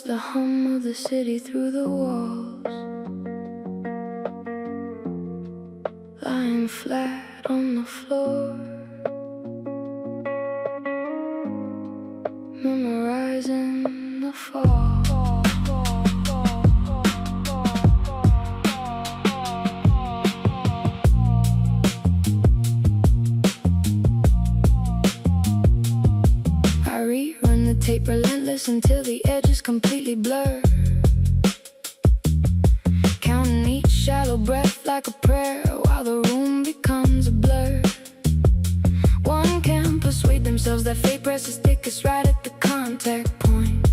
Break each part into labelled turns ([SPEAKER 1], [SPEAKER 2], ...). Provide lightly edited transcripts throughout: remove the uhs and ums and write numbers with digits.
[SPEAKER 1] the hum of the city through the walls. Lying flat on the floor, memorizing the fall. I rerun the tape relentless until the edges completely blur, counting each shallow breath like a prayer while the room becomes a blur. One can't persuade themselves that fate presses thickest right at the contact point.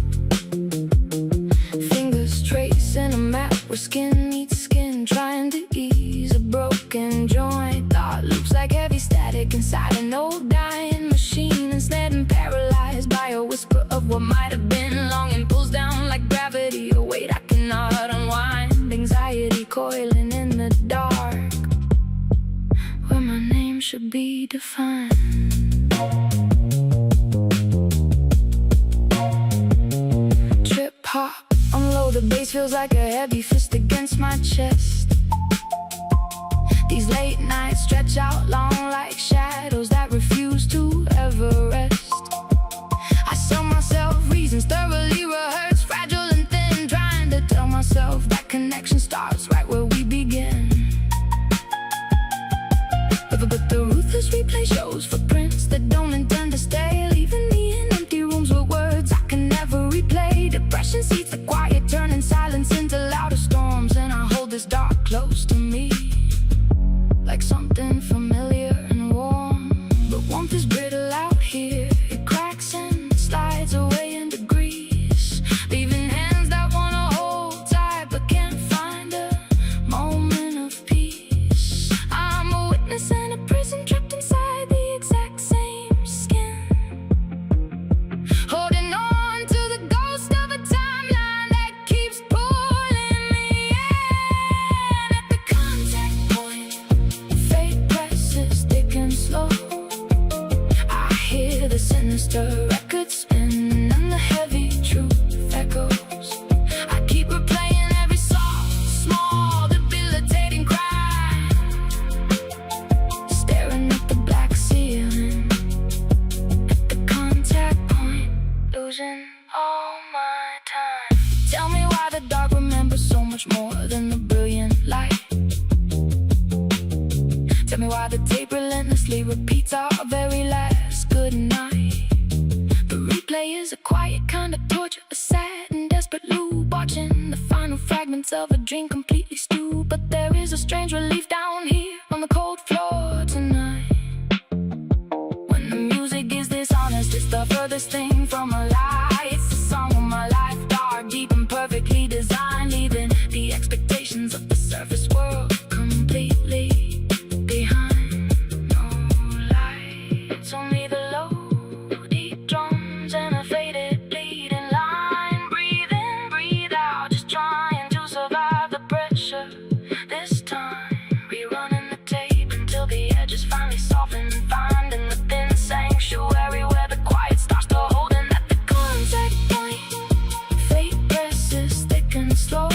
[SPEAKER 1] Fingers tracing a map where skin meets skin, trying to ease a broken joint. Thought loops like heavy static inside an old dying machine, ensnared and paralyzed by a whisper of what might have been. Longing pulls down like gravity, a weight I cannot unwind. Anxiety coiling in the dark, where my name should be defined. Triphop, unload the bass, feels like a heavy fist against my chest. These late nights stretch out long like shadows that refuse to ever rest. I sell myself reasons thoroughly rehearsed, fragile and thin, trying to tell myself that connection starts right where we begin. But the ruthless replay shows footprints that don't intend to stay, leaving me in empty rooms with words I can never replay. Depression seeds the quiet, turning silence into louder storms, and I hold this dark close to me, like something familiar and warm. But warmth is brittle out here, it cracks and slides away into grease, leaving hands that wanna hold tight but can't find a moment of peace. I'm a witness in a prison, trapped inside the exact same skin, holding on to the ghost of a timeline that keeps pulling me in. At the contact point, fate presses thick and slow. I hear the sinister record spin and the heavy truth echoes. I keep replaying every soft, small, debilitating cry, staring at the black ceiling. At the contact point, losing all my time. Tell me why the dark remembers so much more than the brilliant light. Tell me why the tape relentlessly repeats our very last good night. The replay is a quiet kind of torture, a sad and desperate loop, watching the final fragments of a dream completely stew. But there is a strange relief down here on the cold floor tonight. When the music is this honest, it's the furthest thing from a lie. It's the song of my life, dark, deep and perfectly designed, leaving the expectations of the surface world completely behind. No lights, only the low, deep drums and a faded bleeding line. Breathe in, breathe out, just trying to survive the pressure. This time, rerunning the tape until the edges finally soften, finding the thin sanctuary where the quiet starts to hold. And at the contact point, fate presses thick and slow.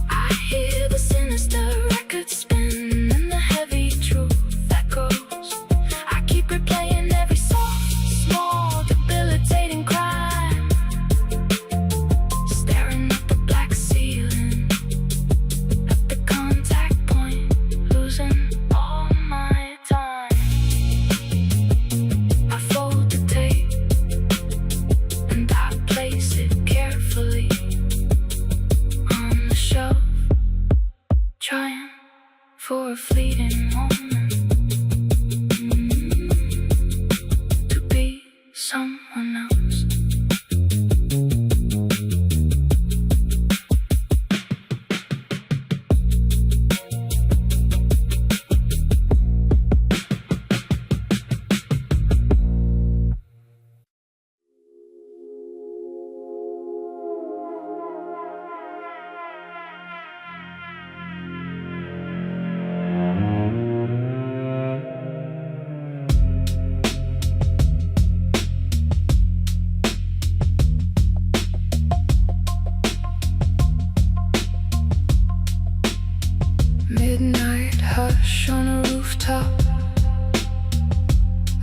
[SPEAKER 1] I hear the sinister record spin and the heavy truth echoes. I keep replaying every soft, small, debilitating crime, staring at the black ceiling. At the contact point, losing all my time. I fold the tape and I place it carefully on the shelf, trying for a fleeting moment to be someone else. Midnight hush on a rooftop,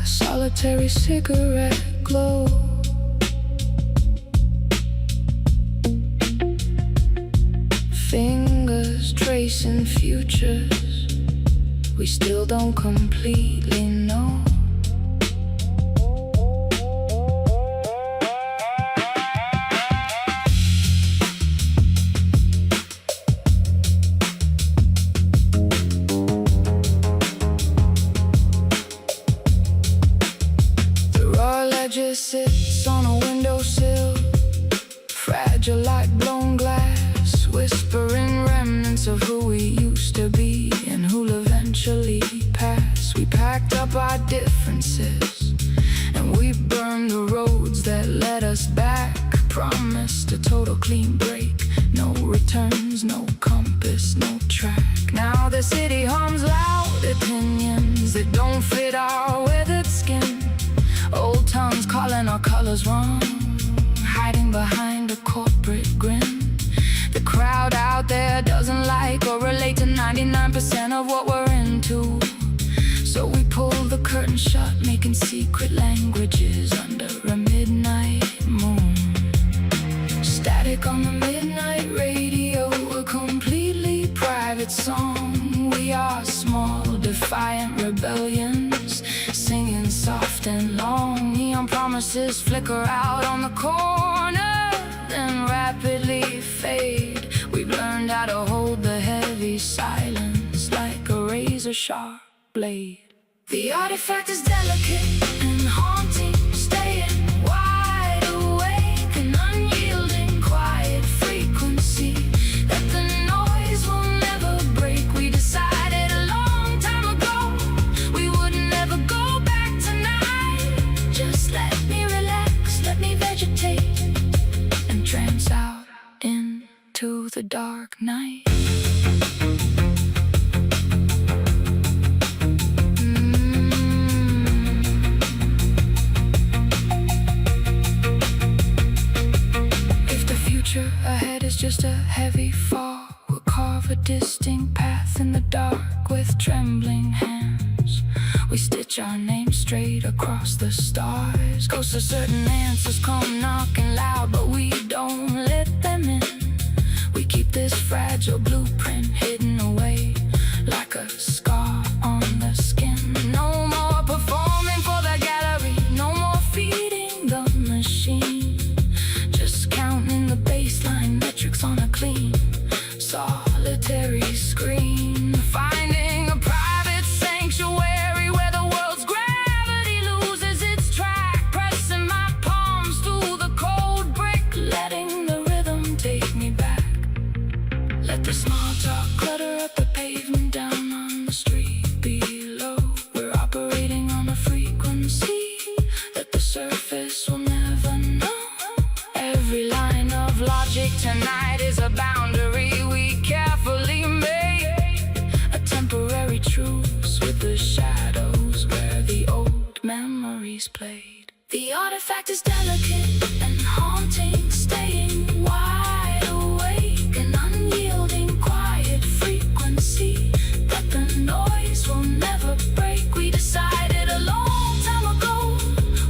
[SPEAKER 1] a solitary cigarette glow. Fingers tracing futures we still don't completely know. Sits on a windowsill, fragile like blown glass, whispering remnants of who we used to be and who'll eventually pass. We packed up our differences and we burned the roads that led us back. Promised a total clean break, no returns, no compass, no track. Now the city hums loud opinions that don't fit our weathered skin. Old tongues calling our colors wrong, hiding behind a corporate grin. The crowd out there doesn't like or relate to 99% of what we're into. So we pull the curtain shut, making secret languages under a midnight moon. Static on the midnight radio, a completely private song. We are small, defiant rebellions, singing soft and long. Neon promises flicker out on the corner, then rapidly fade. We've learned how to hold the heavy silence like a razor-sharp blade. The artifact is delicate and haunting, staying wide awake, an unyielding quiet frequency that the noise will never break. We decided a long time ago we would never go back tonight. Just let me relax, let me vegetate and trance out into the dark night. Ahead is just a heavy fall. We'll carve a distinct path in the dark with trembling hands. We stitch our names straight across the stars. Ghosts of certain answers come knocking loud, but we don't let them in. We keep this fragile blueprint hidden away like a scar on the skin. No more performing for the gallery, no more feeding the machine. Just counting the baseline metrics on a clean, solitary screen. Finding a private sanctuary where the world's gravity loses its track. Pressing my palms through the cold brick, letting the rhythm take me back. Let the small talk clutter up the pavement down on the street below. We're operating on a frequency that the surface will never know. Every line of logic tonight is a boundary we carefully made. A temporary truce with the shadows where the old memories played. The artifact is delicate and haunting, staying wide awake, an unyielding quiet frequency that the noise will never break. We decided a long time ago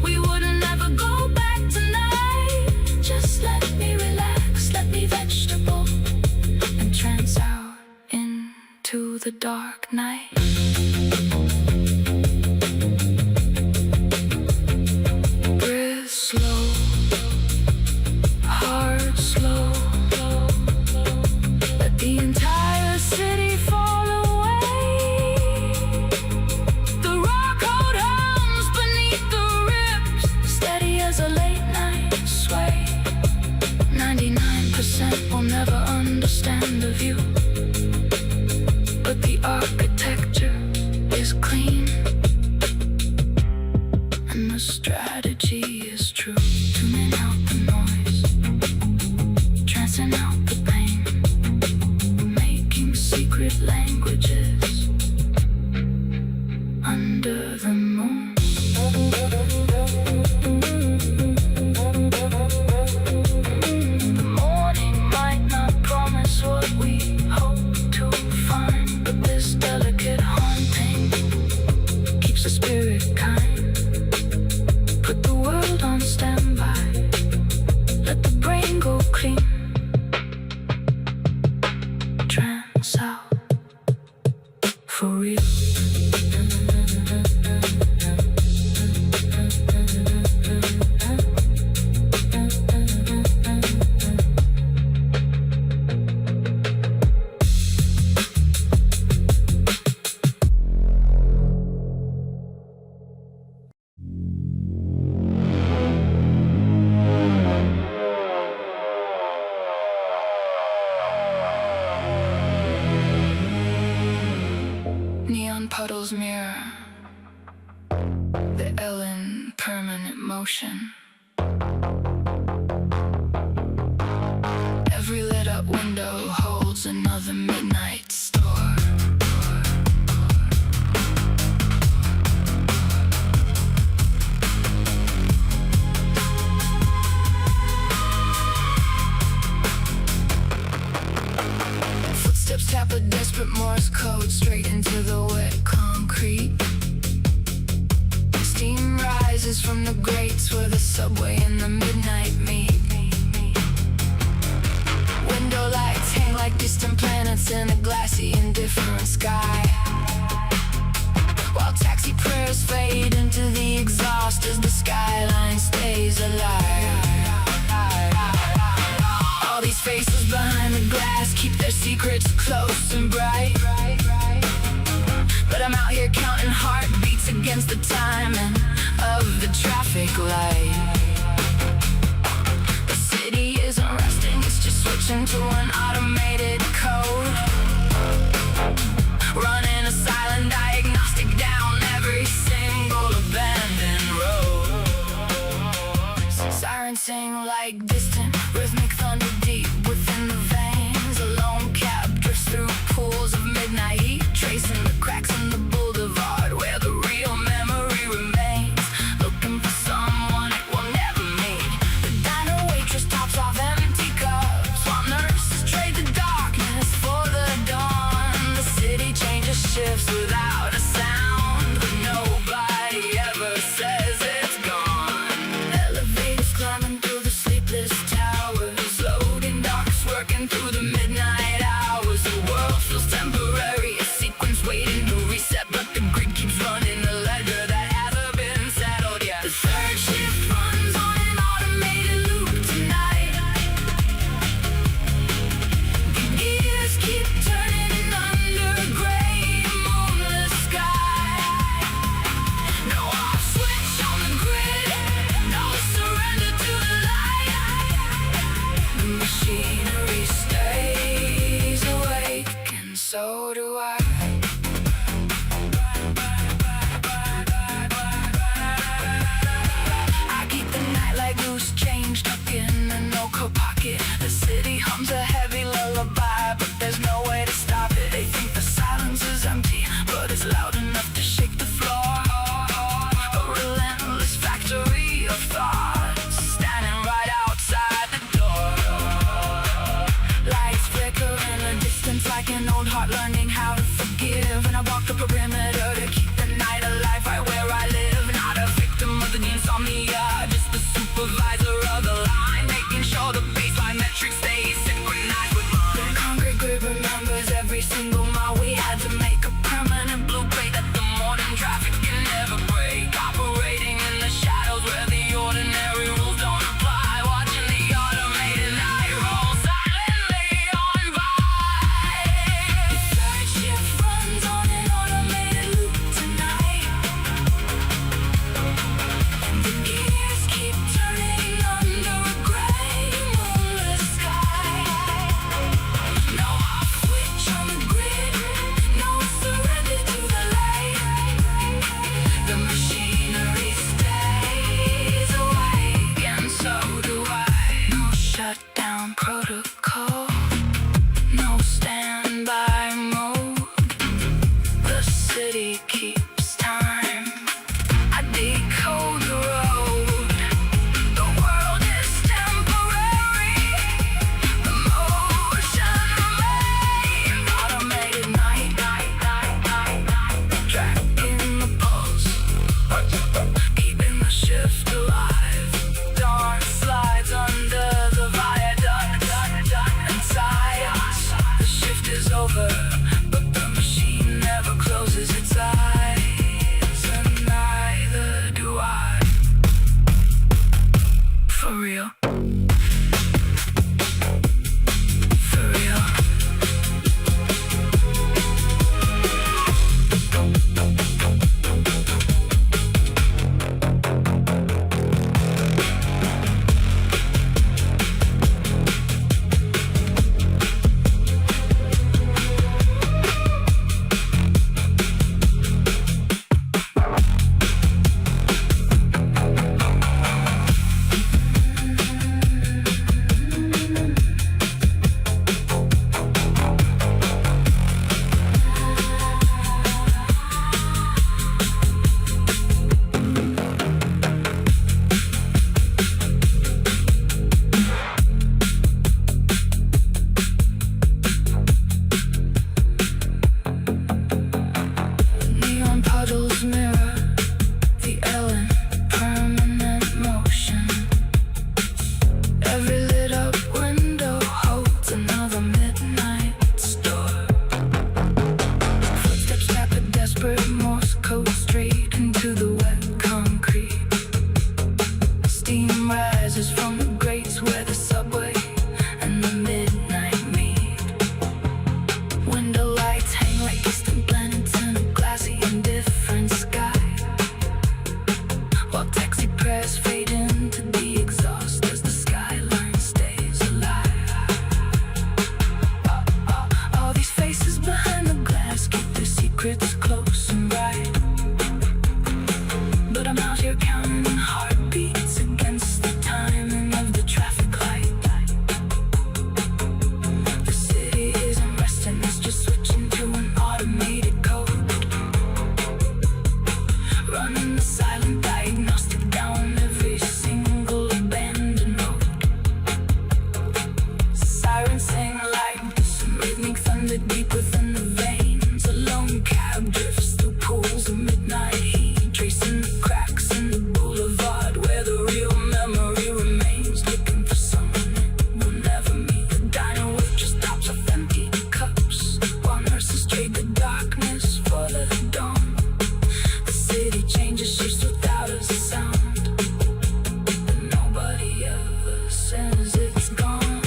[SPEAKER 1] we would never go back tonight. Just let me relax, let me vegetable and trance out into the dark night. Breathe slow, heart slow. Let the entire city fall away. The rock code hums beneath the ribs, steady as a late night sway. 99% will never understand the view, but the architecture is clean and the strategy is true. Tuning out the noise, trancing out the pain, making secret languages under the moon. The morning might not promise what we hope to find, but for real. Neon puddles mirror the L in permanent motion. Every lit up window holds another midnight store. Footsteps tap a desperate Morse code straight into the wet concrete. Steam rises from the grates where the subway and the midnight meet. Window lights hang like distant planets in a glassy, indifferent sky, while taxi prayers fade into the exhaust as the skyline stays alive. All these faces behind the glass keep their secrets close and bright, but I'm out here counting heartbeats against the timing of the traffic light. The city isn't resting, it's just switching to an automated code, running a silent diagnostic down every single abandoned road. Sirens sing like distant rhythmic thunder deep within the veins. A lone cab drifts through pools of midnight heat, tracing the cracks in the boulevard where the real memory remains, looking for someone it will never meet. The diner waitress tops off empty cups while nurses trade the darkness for the dawn. The city changes shifts without a sound, but nobody ever says it's gone. Elevators climbing through the sleepless towers, loading docks working through the midnight hours. The world feels temporary, a sequence waiting to reset, but the grid keeps running a ledger that hasn't been settled yet. The third shift runs on an automated loop tonight. The gears keep turning under gray moonless sky. No off switch on the grid, no surrender to the light. The machinery stays awake, and so do I. I keep the nightlight loose, change tucked in a no-coat pocket. The city hums a heavy lullaby, but there's no way to stop it. They think the silence is empty, but it's loud enough to shake the floor. A relentless factory of thoughts standing right outside the door. Lights flicker in the distance like an old heart learning how to forgive. And I walk the perimeter to keep the night alive right where I live. Not a victim of the insomnia, just the supervisor of the line, making sure the baseline metrics stay synchronized with mine. The concrete grid remembers every single mile we had to make a permanent blueprint that the morning traffic can never break. Operating in the shadows where the ordinary rules don't apply, watching the automated night roll silently on by. The third shift runs on an automated loop tonight. The gears keep turning under a gray moonless sky. No off switch on the grid, no surrender to the light. The machinery stays awake, and so do I. No shutdown protocol, no standby mode. The city keeps time, I decode the road. The world is temporary, the motion remains. Automated night, tracking the pulse, keeping the shift alive. Dawn slides under the viaduct, and silence. The shift is over, but the machine never closes. secrets close and right. But I'm out here counting heartbeats against the timing of the traffic light. The city isn't resting, it's just switching to an automated code, running the silent diagnostic down every single abandoned road. Sirens sing like some rhythmic thunder deep within the veins. A lone cab drifts through pools of midnight heat, tracing the cracks in the boulevard where the real memory remains. Looking for someone we'll never meet. The diner waitress tops off empty cups while nurses trade the darkness for the dawn. The city changes shapes without a sound, but nobody ever says it's gone.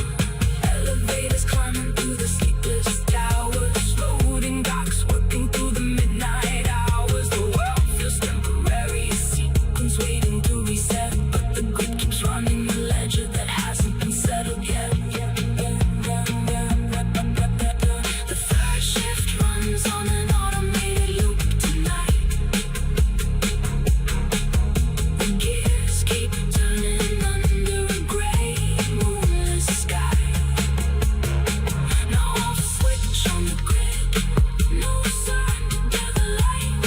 [SPEAKER 1] Elevators climbing through the sleepless towers, loading docks working through the midnight hours. The world feels temporary, a sequence waiting to reset, but the grid keeps running the ledger that hasn't been settled yet. The third shift runs on an automated loop tonight. The gears keep turning under a gray, moonless sky. No off switch on the grid, no surrender the light.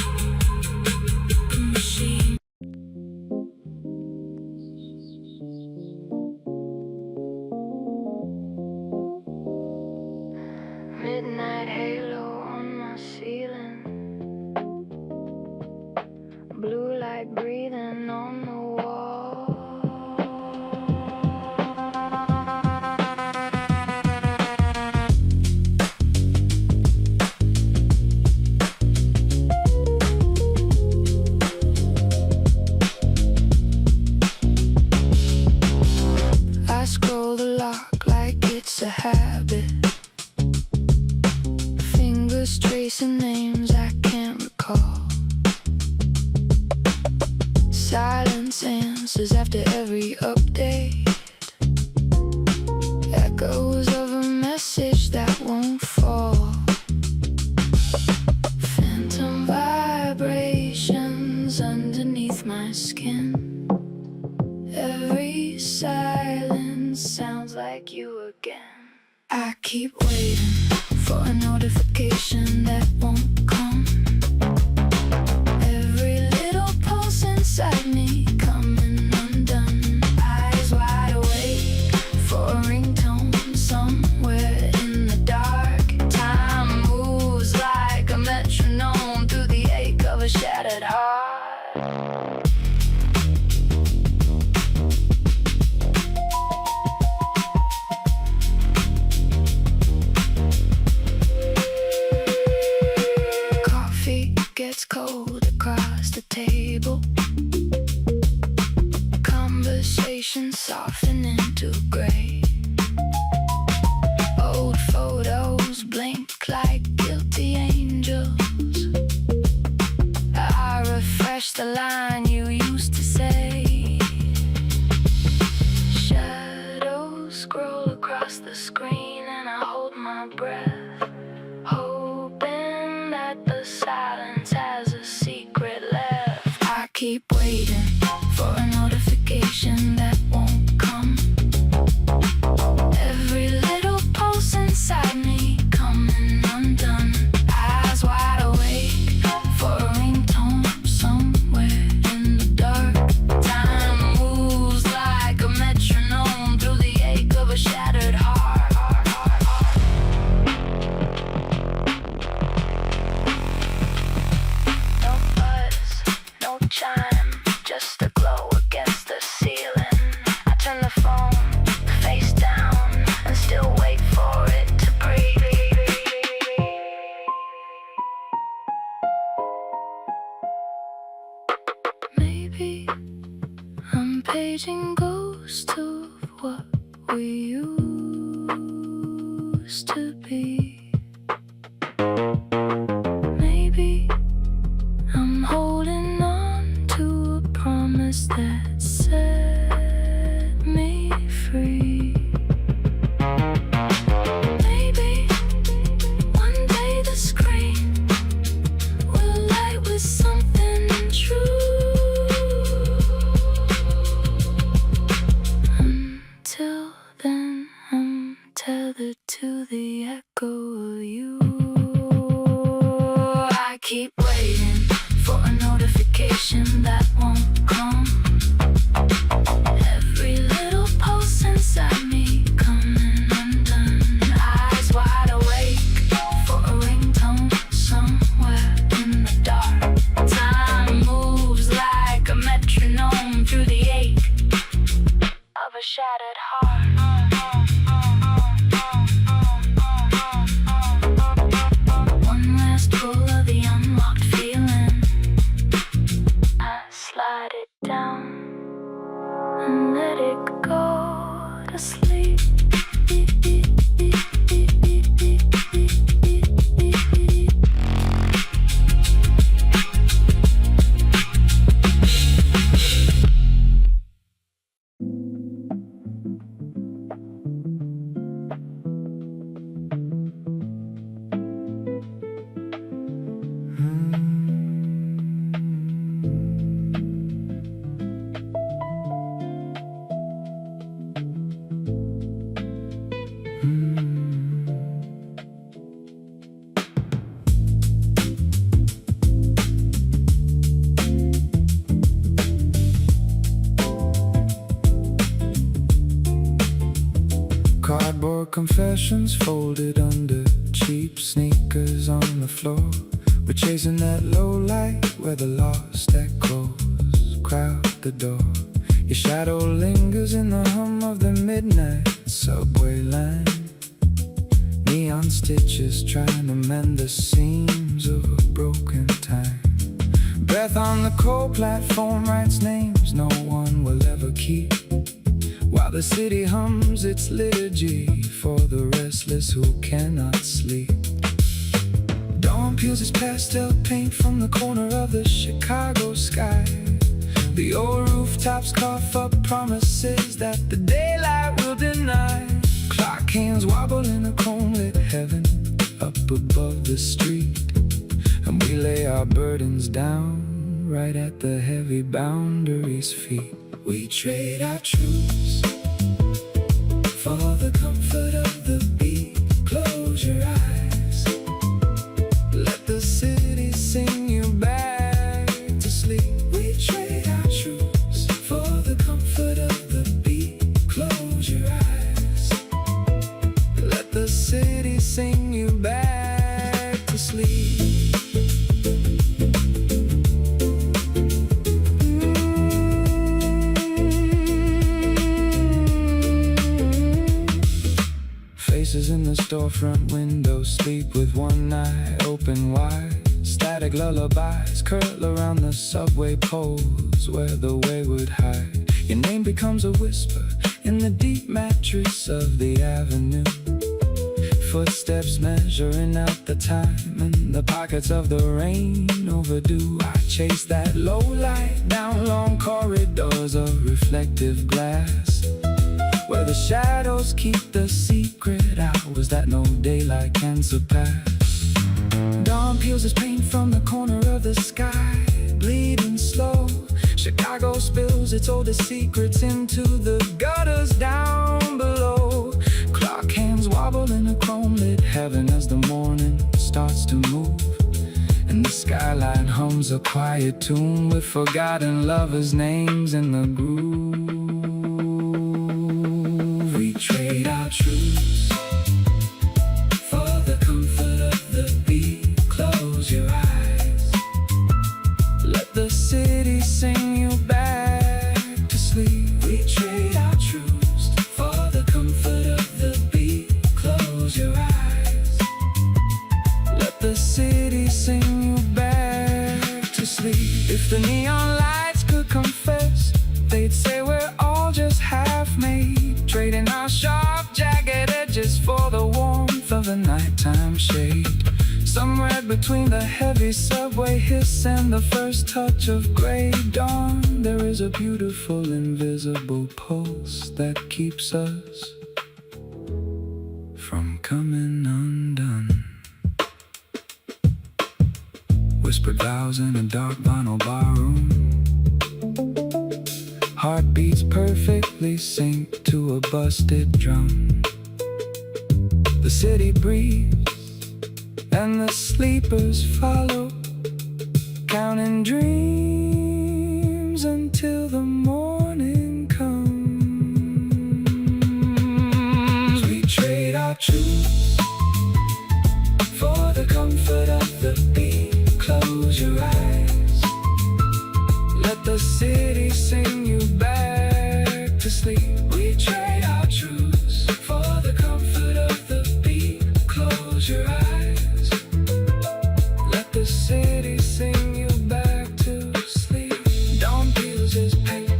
[SPEAKER 1] The machine. Midnight halo on my ceiling, blue light breathing on the wall. I scroll the lock like it's a habit, fingers tracing names I can't recall. Silence answers after every update, echoes of a message that won't fall. Phantom vibrations underneath my skin. Every silence sounds like you again. I keep waiting for a notification that won't come. Every little pulse inside me coming undone. Eyes wide awake for a ringtone somewhere in the dark. Time moves like a metronome through the ache of a shattered heart. Coffee gets cold across the table, conversation soften into gray. Old photos blink like guilty angels. I refresh the line you used to say. Shadows scroll across the screen and I hold my breath, hoping that the silence has a secret left. I keep waiting for a notification that won't come. Every little pulse inside me coming undone. Eyes wide awake for a ringtone somewhere in the dark. Time moves like a metronome through the ache of a shattered heart. No buzz, no chime, just a glow against the ceiling. I turn the phone face down and still wait for it to breathe. Maybe I'm paging ghosts of what we used to be. Maybe I'm holding on to a promise that set me free. Maybe one day the screen keep waiting for a notification that won't come. Every little pulse inside me coming undone. Eyes wide awake for a ringtone somewhere in the dark. Time moves like a metronome through the ache of a shattered heart. One last pull of the unlocked feeling. I slide it down and let it go to sleep.
[SPEAKER 2] Cardboard confessions folded under cheap sneakers on the floor. We're chasing that low light where the lost echoes crowd the door. Your shadow lingers in the hum of the midnight subway line. Neon stitches trying to mend the seams of a broken time. Breath on the cold platform writes names no one will ever keep, while the city hums its liturgy for the restless who cannot sleep. Dawn peels its pastel paint from the corner of the Chicago sky. The old rooftops cough up promises that the daylight will deny. Clock hands wobble in a chrome-lit heaven up above the street, and we lay our burdens down right at the heavy boundary's feet. We trade our truths for the comfort of the beat. Close your eyes, let the city sing you back to sleep. We trade our truths for the comfort of the beat. Close your eyes, let the city sing you back to sleep. Faces in the storefront windows sleep with one eye open wide. Static lullabies curl around the subway poles where the wayward hide. Your name becomes a whisper in the deep mattress of the avenue. Footsteps measuring out the time in the pockets of the rain overdue. I chase that low light down long corridors of reflective glass, where the shadows keep the secret hours that no daylight can surpass. Dawn peels its paint from the corner of the sky, bleeding slow. Chicago spills its oldest secrets into the gutters down below. Clock hands wobble in a chrome-lit heaven as the morning starts to move, and the skyline hums a quiet tune with forgotten lovers' names in the groove. We trade our truths for the comfort of the beat. Close your eyes, let the city sing you back to sleep. We trade our truths for the comfort of the beat. Close your eyes, let the city sing you back to sleep. If the neon lights could confess, they'd say we're all just half-made, trading our sharp, jagged edges for the warmth of the nighttime shade. Somewhere between the heavy subway hiss and the first touch of gray dawn, there is a beautiful invisible pulse that keeps us from coming undone. Whispered vows in a dark vinyl barroom, heartbeats perfectly synced to a busted drum. The city breathes and the sleepers follow, counting dreams until the morning comes. We trade our truths for the comfort of the beat. Close your eyes, let the city sing you back to sleep. We trade our truths for the comfort of the beat. Close your eyes, let the city sing you back to sleep. Dawn peels his paint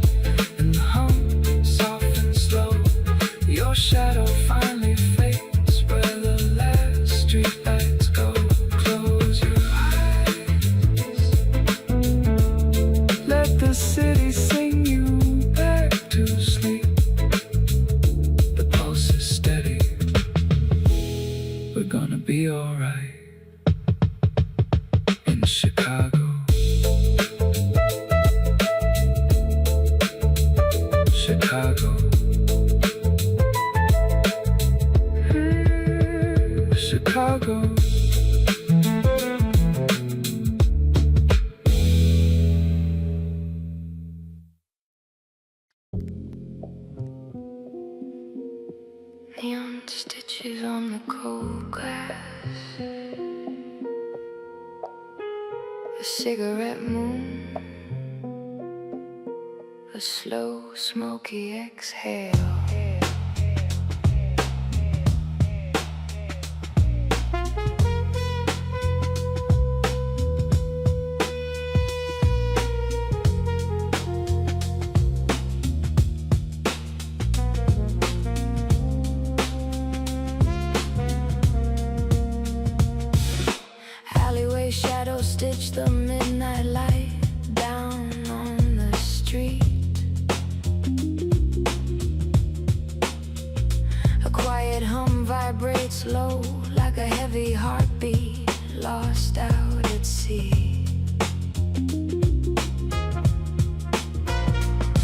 [SPEAKER 2] and the hum soft and slow. Your shadow finally fades where the last street lights go. Close your eyes, let the city sing you back to sleep. The pulse is steady, we're gonna be alright in Chicago. Chicago. Chicago.
[SPEAKER 1] Neon stitches on the cold glass, a cigarette moon, a slow smoky exhale. Alleyway shadows stitch the midnight light down on the street. A quiet hum vibrates low like a heavy heartbeat lost out at sea.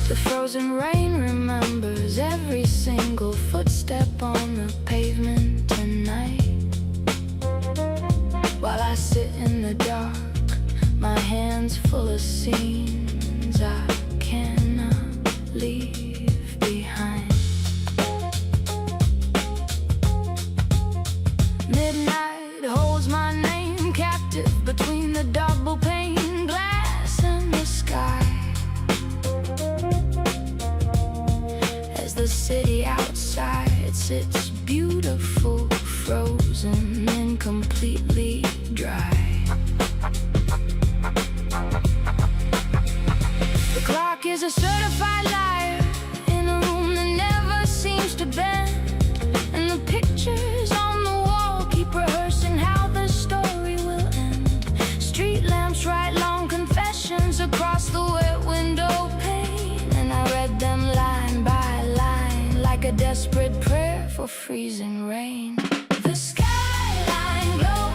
[SPEAKER 1] The frozen rain remembers every single footstep on the pavement tonight. While I sit in the dark, my hands full of scenes I cannot leave behind. Midnight holds my name captive between the double pane glass and the sky. As the city outside sits beautiful, frozen and completely dry. The clock is a certified liar in a room that never seems to bend, and the pictures on the wall keep rehearsing how the story will end. Street lamps write long confessions across the wet window pane, and I read them line by line like a desperate prayer for freezing rain. The skyline glow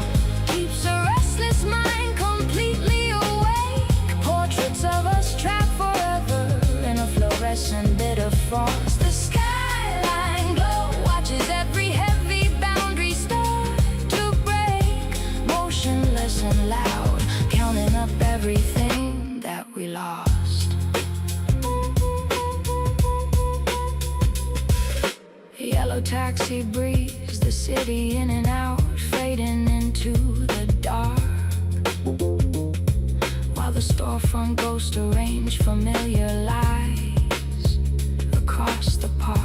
[SPEAKER 1] keeps a restless mind completely awake. Portraits of us trapped forever in a fluorescent bit of frost. The skyline glow watches every heavy boundary start to break. Motionless and loud, counting up everything that we lost. Yellow taxi breeze, the city in and out, fading into the dark. While the storefront ghosts arrange familiar lies across the park.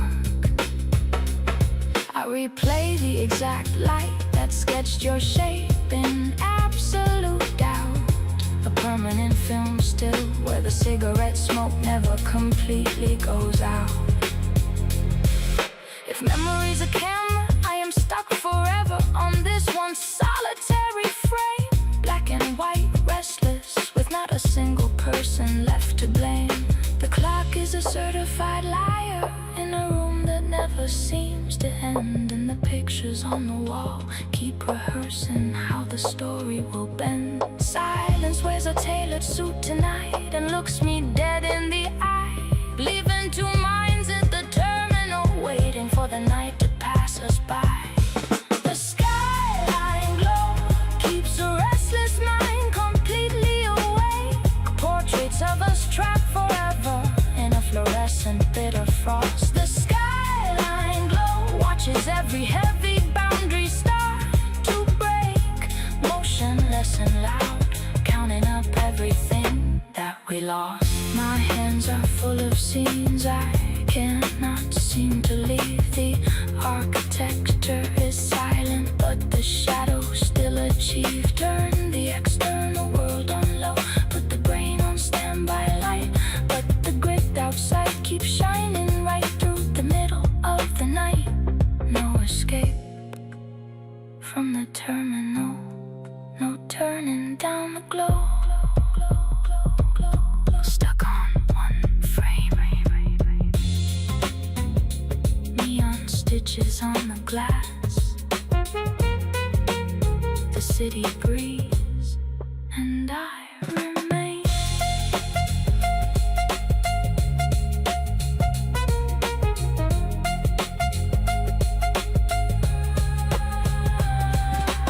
[SPEAKER 1] I replay the exact light that sketched your shape in absolute doubt. A permanent film still where the cigarette smoke never completely goes out. If memory's a camera, I am stuck forever on this one solitary frame. Black and white, restless, with not a single person left to blame. The clock is a certified liar in a room that never seems to end, and the pictures on the wall keep rehearsing how the story will bend. Silence wears a tailored suit tonight and looks me dead in the eye, leaving two minds at the terminal, waiting for the night to pass us by. The skyline glow keeps a restless mind completely awake. motionless and loud, counting up everything that we lost. My hands are full of scenes I cannot seem to leave. The architecture is silent, but the shadows still achieve. Turn the external world on low, put the brain on standby light, but the grid outside keeps shining right through the middle of the night. No escape from the terminal, no turning down the glow. Stuck on one frame, neon stitches on the glass. The city breathes, and I remain.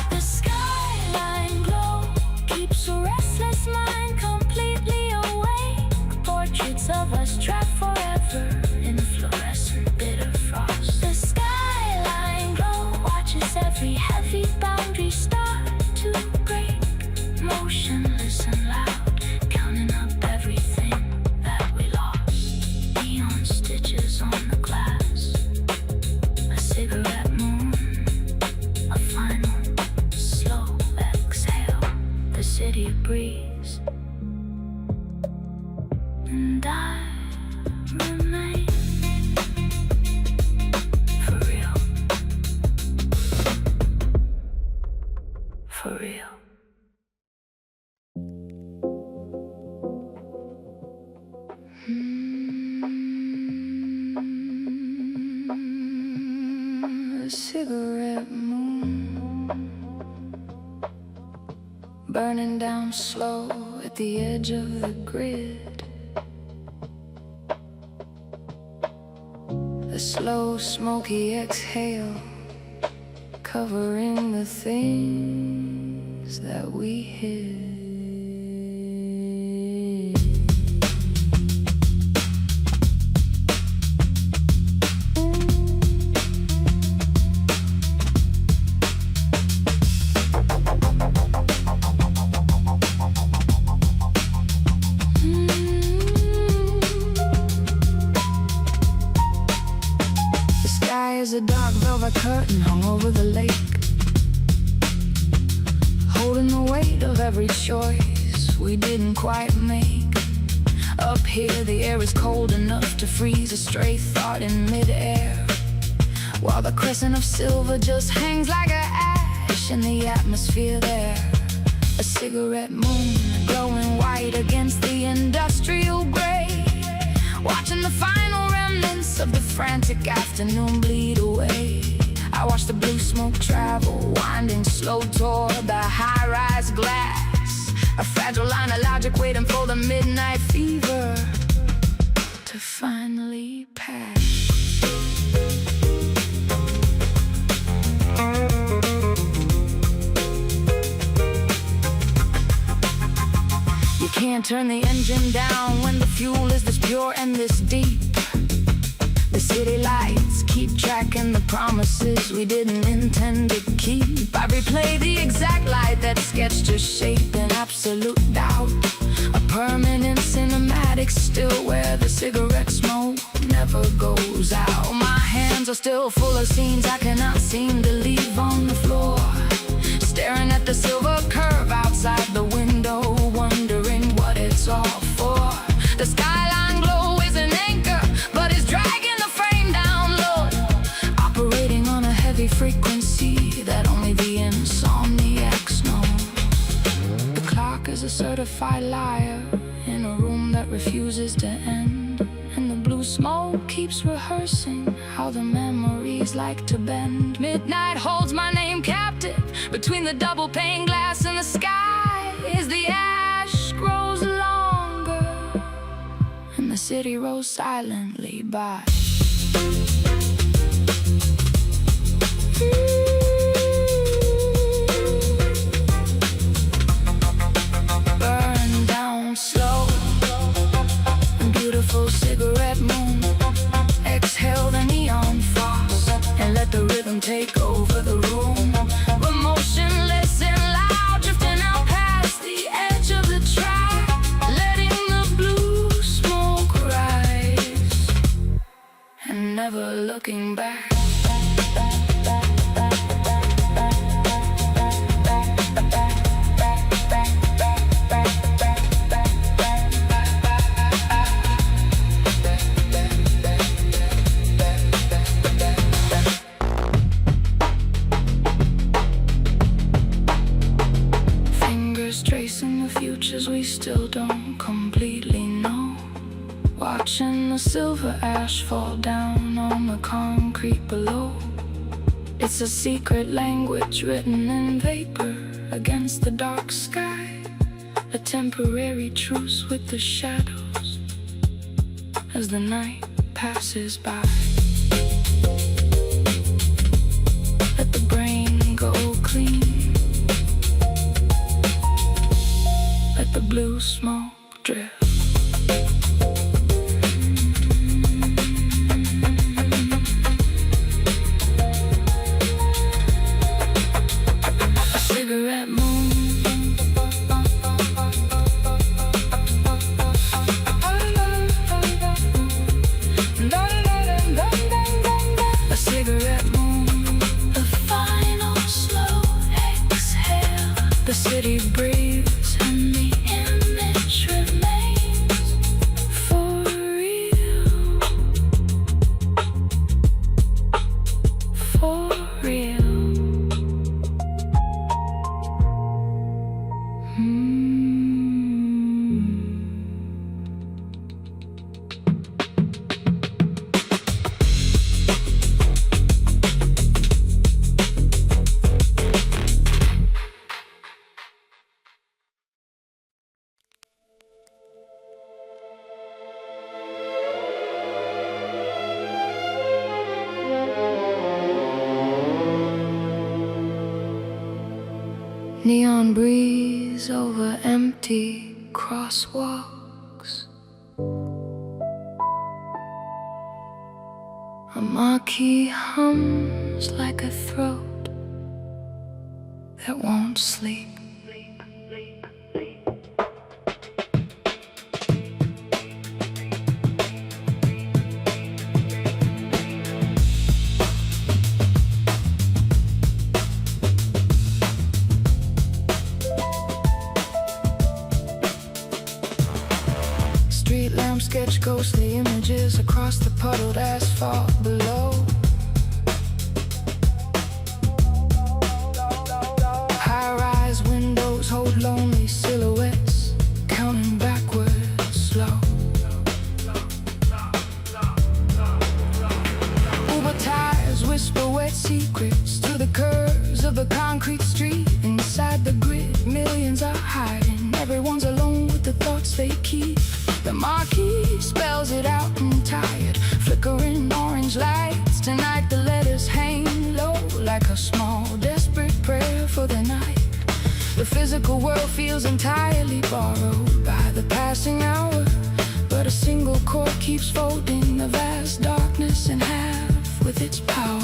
[SPEAKER 1] The skyline glow keeps a restless mind completely awake. Portraits of us trapped forever in fluorescent bitter frost. The skyline glow watches every heavy boundary start to break. Motionless and loud, counting up everything that we lost. Neon stitches on the glass, a cigarette moon, a final slow exhale. The city breeze, and I remain. For real. For real. A cigarette moon, burning down slow at the edge of the grid. A slow smoky exhale, covering the things that we hid. A dark velvet curtain hung over the lake, holding the weight of every choice we didn't quite make. Up here the air is cold enough to freeze a stray thought in midair, while the crescent of silver just hangs like a ash in the atmosphere there. A cigarette moon glowing white against the industrial gray, watching the final remnants of the frantic afternoon bleed away. I watch the blue smoke travel, winding slow toward the high-rise glass, a fragile line of logic waiting for the midnight fever to finally pass. You can't turn the engine down when the fuel is this pure and this deep. The city lights keep tracking the promises we didn't intend to keep. I replay the exact light that sketched a shape in absolute doubt, a permanent cinematic still where the cigarette smoke never goes out. My hands are still full of scenes I cannot seem to leave on the floor, staring at the silver curve outside the window, wondering what it's all for. The skyline glow is an anchor, but it's dragging the frame down low, operating on a heavy frequency that only the insomniacs know. The clock is a certified liar in a room that refuses to end, and the blue smoke keeps rehearsing how the memories like to bend. Midnight holds my name captive between the double pane glass and the sky, as the ash grows longer and the city rolls silently by. Burn down slow, beautiful cigarette moon. Exhale the neon frost and let the rhythm take over the room. We're motionless and loud, drifting out looking back. Tracing the futures we still don't completely know. Watching the silver ash fall down on the concrete below. It's a secret language written in vapor against the dark sky. A temporary truce with the shadows as the night passes by. Let the brain go clean. Let the blue smoke drift. A cigarette moon. A cigarette moon. The final slow exhale. The city breathes and the image remains for real. For real. Neon breeze over empty crosswalks. A marquee hums like a throat that won't sleep. Street lamps sketch ghostly images across the puddled asphalt below. High-rise windows hold lonely silhouettes, counting backwards slow. Uber tires whisper wet secrets through the curves of the concrete street. Inside the grid, millions are hiding. Everyone's alone with the thoughts they keep. The marquee spells it out in tired, flickering orange lights. Tonight the letters hang low like a small, desperate prayer for the night. The physical world feels entirely borrowed by the passing hour, but a single chord keeps folding the vast darkness in half with its power.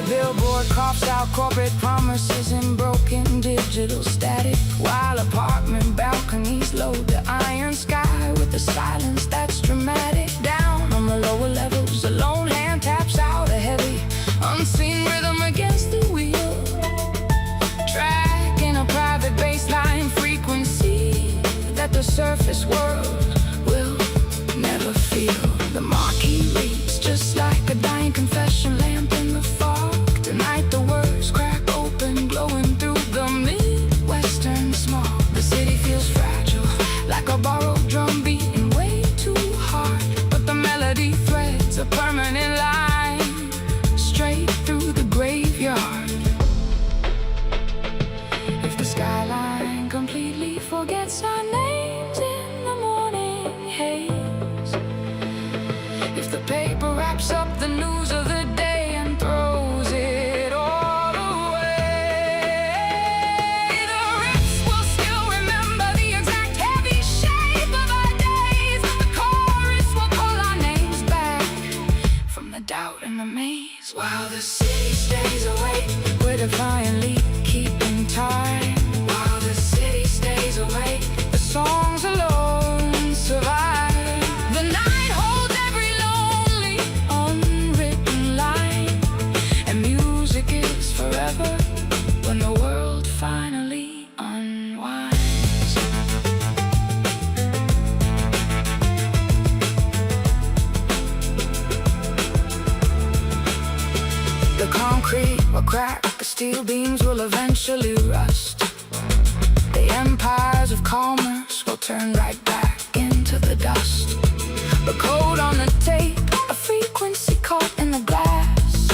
[SPEAKER 1] Billboard coughs out corporate promises in broken digital static, while apartment balconies load the iron sky with the silence that's dramatic. Down on the lower levels, a lone hand taps out a heavy, unseen rhythm against the wheel, tracking a private baseline frequency that the surface world will never feel. The marquee reads just like a dying confession lamp in the fog. Tonight the words crack open, glowing through the Midwestern smog. The city feels fragile, like a borrowed drum beating way too hard, but the melody threads forever when the world finally unwinds. The concrete will crack, the steel beams will eventually rust. The empires of commerce will turn right back into the dust. The code on the tape, a frequency caught in the glass,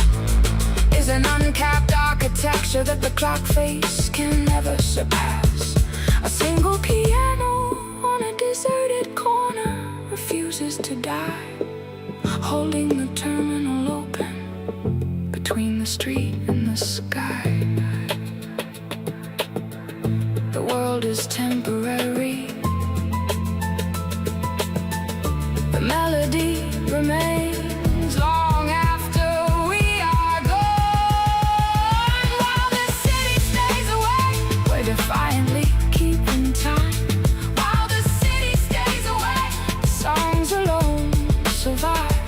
[SPEAKER 1] is an uncapped architecture that the clock face can never surpass. A single piano on a deserted corner refuses to die, holding the terminal open between the street and the sky. The world is temporary, the melody remains long after we are gone. While the city stays awake, we're defiantly keeping time. While the city stays awake, the songs alone survive.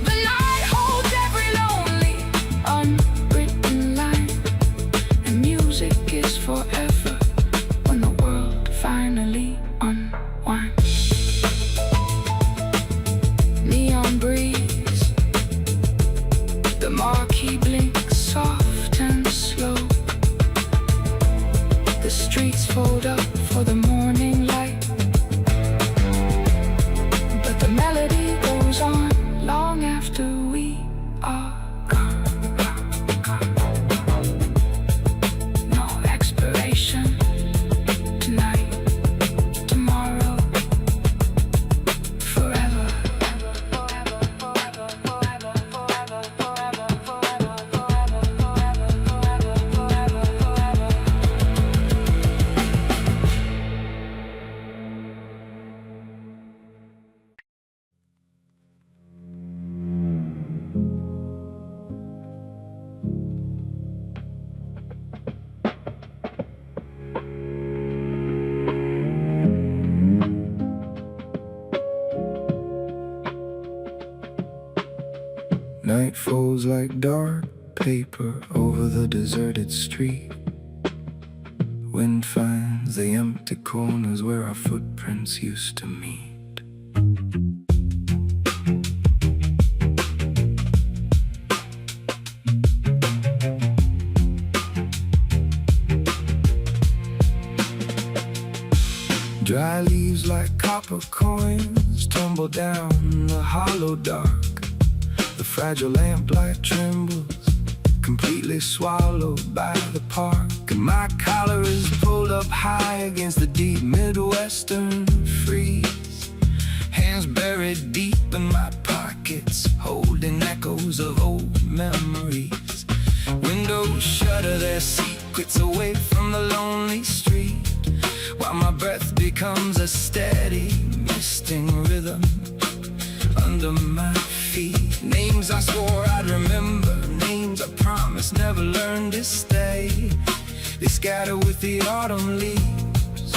[SPEAKER 1] The night holds every lonely, unwritten line, and music is forever when the world finally unwinds. Neon breeze, the marquee blinks soft and slow. The streets fold up for the morning light, but the melody goes on long after we are gone. No expiration, tonight, tomorrow, forever.
[SPEAKER 2] Night falls like dark paper over the deserted street. Wind finds the empty corners where our footprints used to meet. Dry leaves like copper coins tumble down the hollow dark. The fragile lamplight trembles, completely swallowed by the park. And my collar is pulled up high against the deep Midwestern freeze. Hands buried deep in my pockets, holding echoes of old memories. Windows shutter their secrets away from the lonely street, while my breath becomes a steady, misting rhythm under my feet. Names I swore I'd remember, names I promised never learned to stay. They scatter with the autumn leaves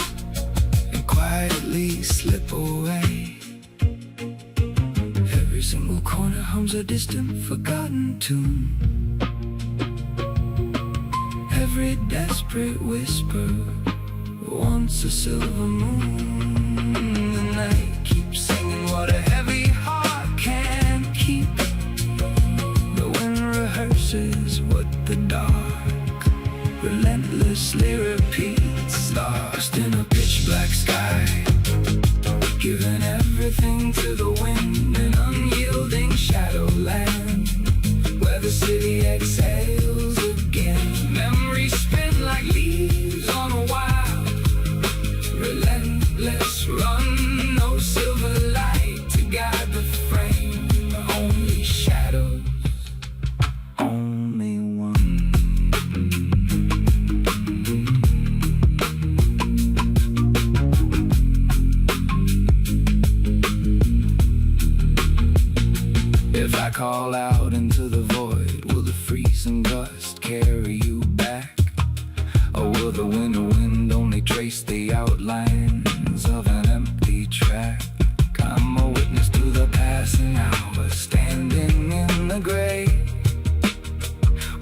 [SPEAKER 2] and quietly slip away. Every single corner hums a distant, forgotten tune. Every desperate whisper wants a silver moon. The night keeps singing what a heavy heart can't keep. The wind rehearses what the dark relentlessly repeats. Lost in a pitch black sky, giving everything to the wind. An unyielding shadowland where the city exhales again. Memories spin like leaves on a wild, relentless run. No silver light to guide the frame, only shadows, only one. If I call out into the void, will the freezing gust carry you back? Or will the winter wind only trace the outlines of an empty track? I'm a witness to the passing hours, standing in the gray,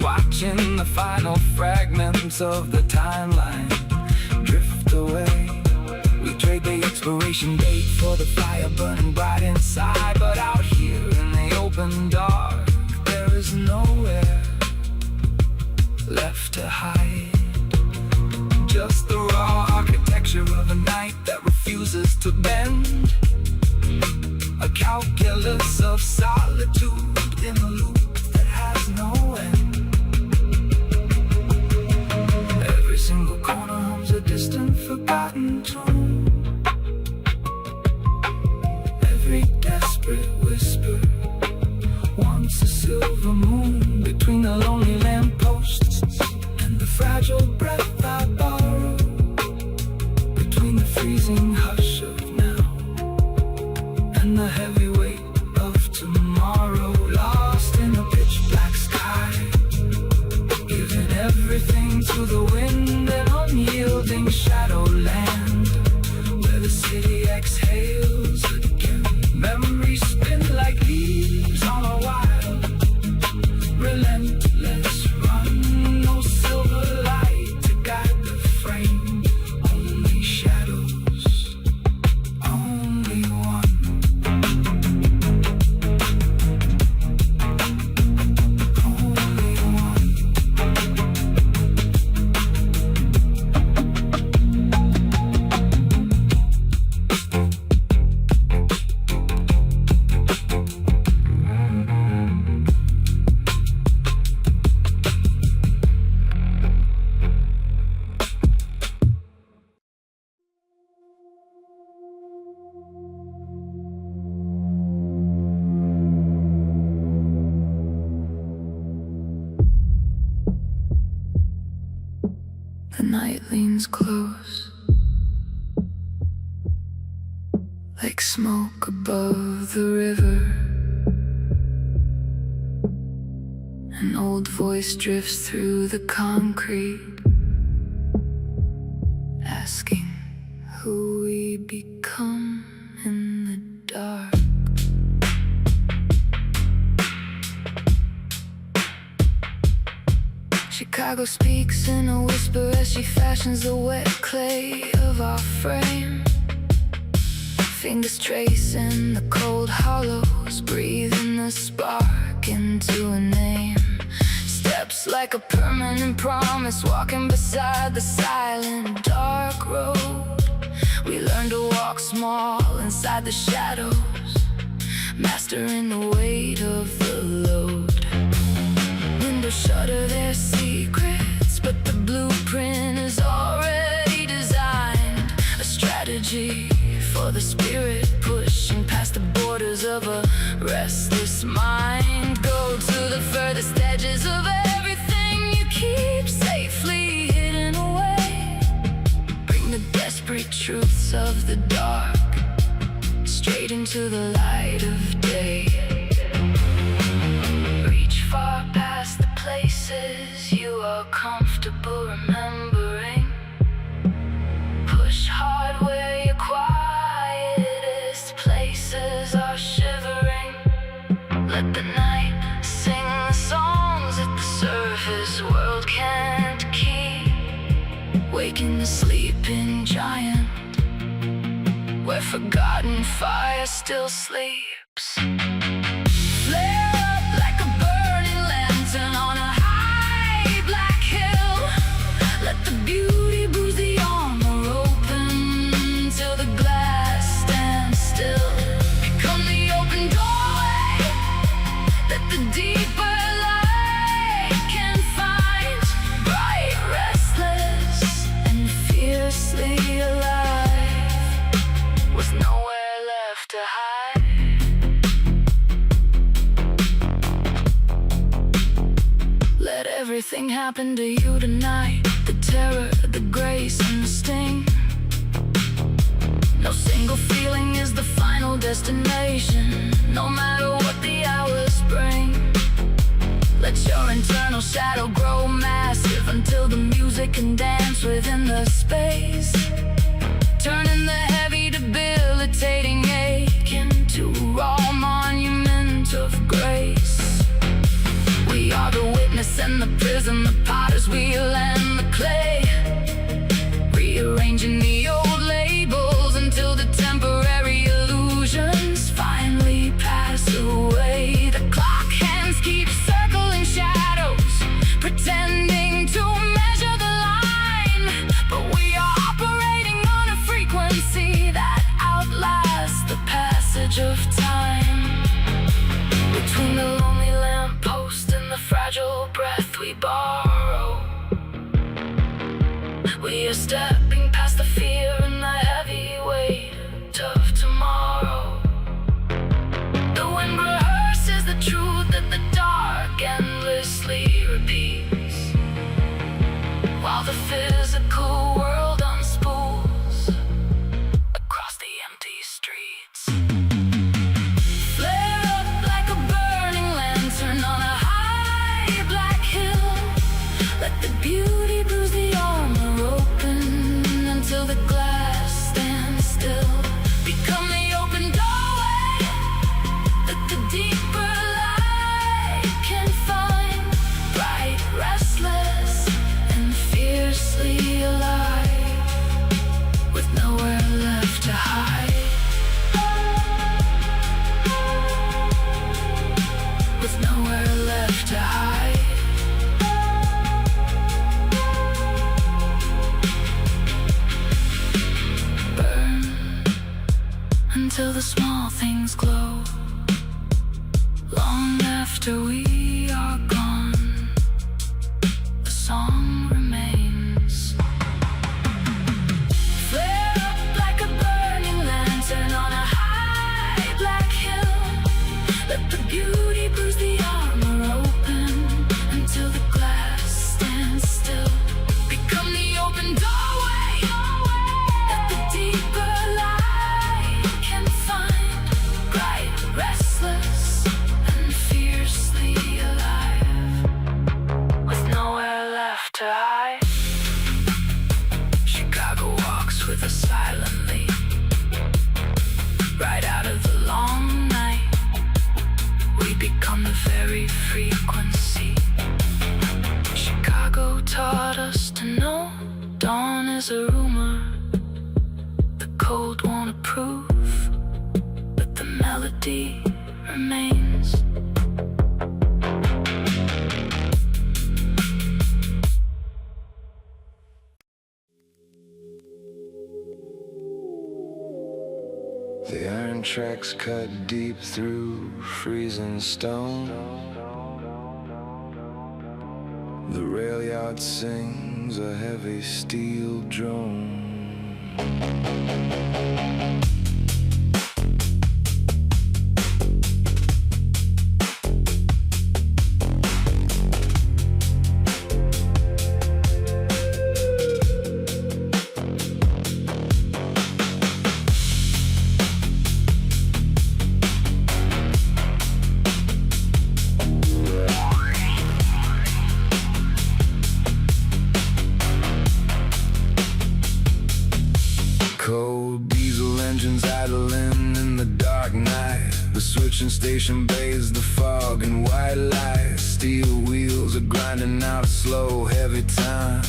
[SPEAKER 2] watching the final fragments of the timeline drift away. We trade the expiration date for the fire burning bright inside. But out here in the open dark, there is nowhere left to hide. Just the raw architecture of a night that refuses to bend. A calculus of solitude in a loop that has no end. Every single corner hums a distant, forgotten tune. Every desperate whisper wants a silver moon between the lonely lampposts and the fragile breath I borrow, between the freezing hush of now and the heavy weight of tomorrow. Lost in a pitch black sky, giving everything to the wind, an unyielding shadowland where the city exhales again. Memories spin like leaves on a wild, relentless run. No silver light to guide the frame, only shadows, only one. Only one. The night leans close, like smoke above the river. An old voice drifts through the concrete, asking who we become in the dark. Chicago speaks in a whisper as she fashions the wet clay of our frame. Fingers tracing the cold hollows, breathing the spark into a name. Steps like a permanent promise, walking beside the silent dark road. We learn to walk small inside the shadows, mastering the weight of the load. Windows shutter their secrets, but the blueprint is already designed. A strategy for the spirit, pushing past the borders of a restless mind. Go to the furthest edges of everything you keep safely hidden away. Bring the desperate truths of the dark straight into the light of day. Reach far past the places you are comfortable remembering. Push hard where your quietest places are shivering. Let the night sing the songs that the surface world can't keep. Waking the sleeping giant, where forgotten fire still sleeps. Flare up like a burning lantern on a high black hill. Let the beauty bruise the armor open till the glass stands still. Become the open doorway that the deeper light can find. Bright, restless, and fiercely alive, with nowhere left to hide. Let everything happen to you tonight. The terror, the grace, and the sting. No single feeling is the final destination, no matter what the hours bring. Let your internal shadow grow massive until the music can dance within the space. Turning the heavy, debilitating ache into a raw monument of grace. We are the witness
[SPEAKER 1] Then the prison, the potter's wheel, and the clay, rearranging the old labels until the temporary illusions finally pass away. The clock hands keep circling shadows, pretending to measure the line, but we are operating on a frequency that outlasts the passage of time. Between the lonely lamppost and the fragile breath we borrow, we are stepping past the fear and the heavy weight of tomorrow. The wind rehearses the truth that the dark endlessly repeats, while the physical world unspools across the empty streets. Flare up like a burning lantern on a high black hill. Let the beauty bruise the armor open until the glass stands still. Become the open doorway that the deeper light can find. Bright, restless, and fiercely alive, with nowhere left to hide. With nowhere left to hide. Until the small things glow, long after we are gone, the song remains. Flare up like a burning lantern on a high black hill. Let the beauty bruise the armor open until the glass stands still. Become the open doorway that the deeper light can find. Bright, restless, and fiercely alive, with nowhere left to hide. Chicago walks with us silently, right out of the long night. We become the very frequency Chicago taught us to know. Dawn is a rumor, the cold won't approve, but the melody remains.
[SPEAKER 2] The iron tracks cut deep through freezing stone. The rail yard sings a heavy steel drone. Cold diesel engines idling in the dark night. The switching station bathes the fog in white light. Steel wheels are grinding out a slow, heavy time.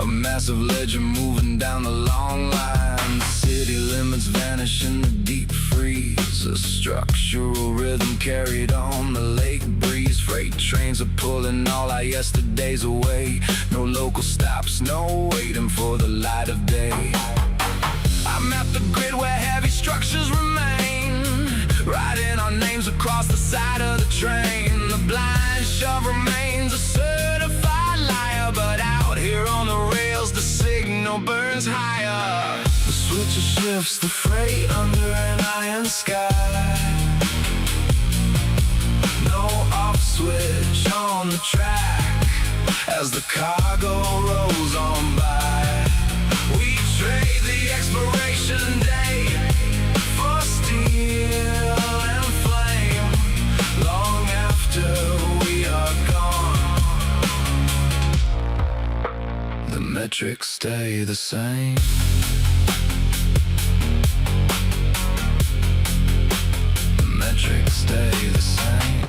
[SPEAKER 2] A massive ledger moving down the long line. City limits vanish in the deep freeze. A structural rhythm carried on the lake breeze. Freight trains are pulling all our yesterdays away. No local stops, no waiting for the light of day. I'm at the grid where heavy structures remain, writing our names across the side of the train. The blind shove remains a certified liar, but out here on the rails the signal burns higher. The switcher shifts the freight under an iron sky. No off switch on the track as the cargo rolls on by. We trade the expiration date for steel and flame. Long after we are gone, the metrics stay the same. The metrics stay the same.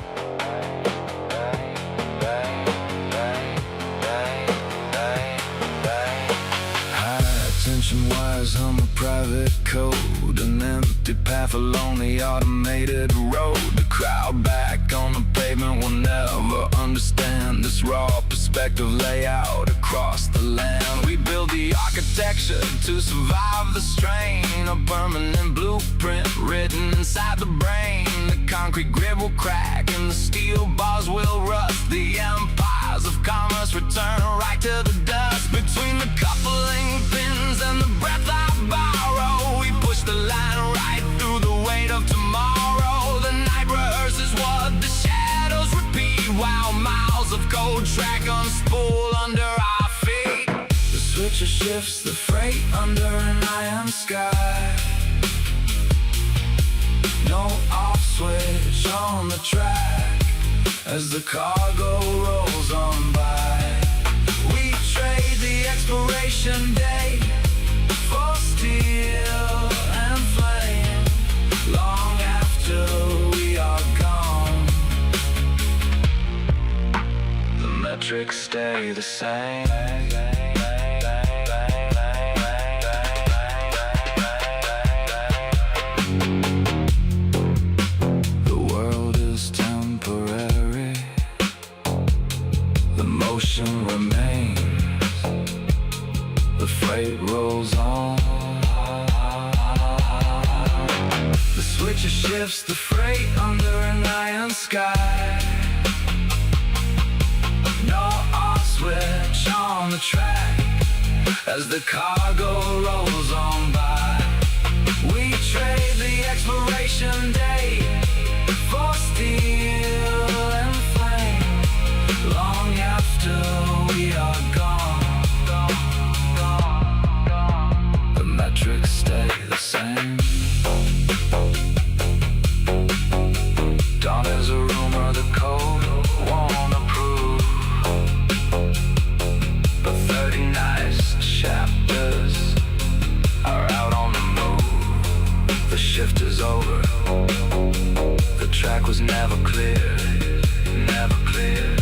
[SPEAKER 2] Junction wires hum a private code, an empty path along the automated road. The crowd back on the pavement will never understand this raw perspective layout across the land. We build the architecture to survive the strain, a permanent blueprint written inside the brain. The concrete grid will crack and the steel bars will rust. The empires of commerce return right to the dust. Between the coupling pins and the breath I borrow, we push the line right through the weight of tomorrow. The night rehearses what the shadows repeat, while miles of cold track unspool under our feet. The switcher shifts the freight under an iron sky. No off switch on the track as the cargo rolls on by. We trade the expiration date for steel and flame long after we are gone. The metrics stay the same. The world is temporary, the motion remains, the freight rolls on. The switcher shifts the freight under an iron sky. No off switch on the track as the cargo rolls on by. We trade the expiration date for steel and flame long after we are gone. The metrics stay the same. Dawn is a rumor the code won't approve, but 30 nice chapters are out on the move. The shift is over. The track was never clear, never clear.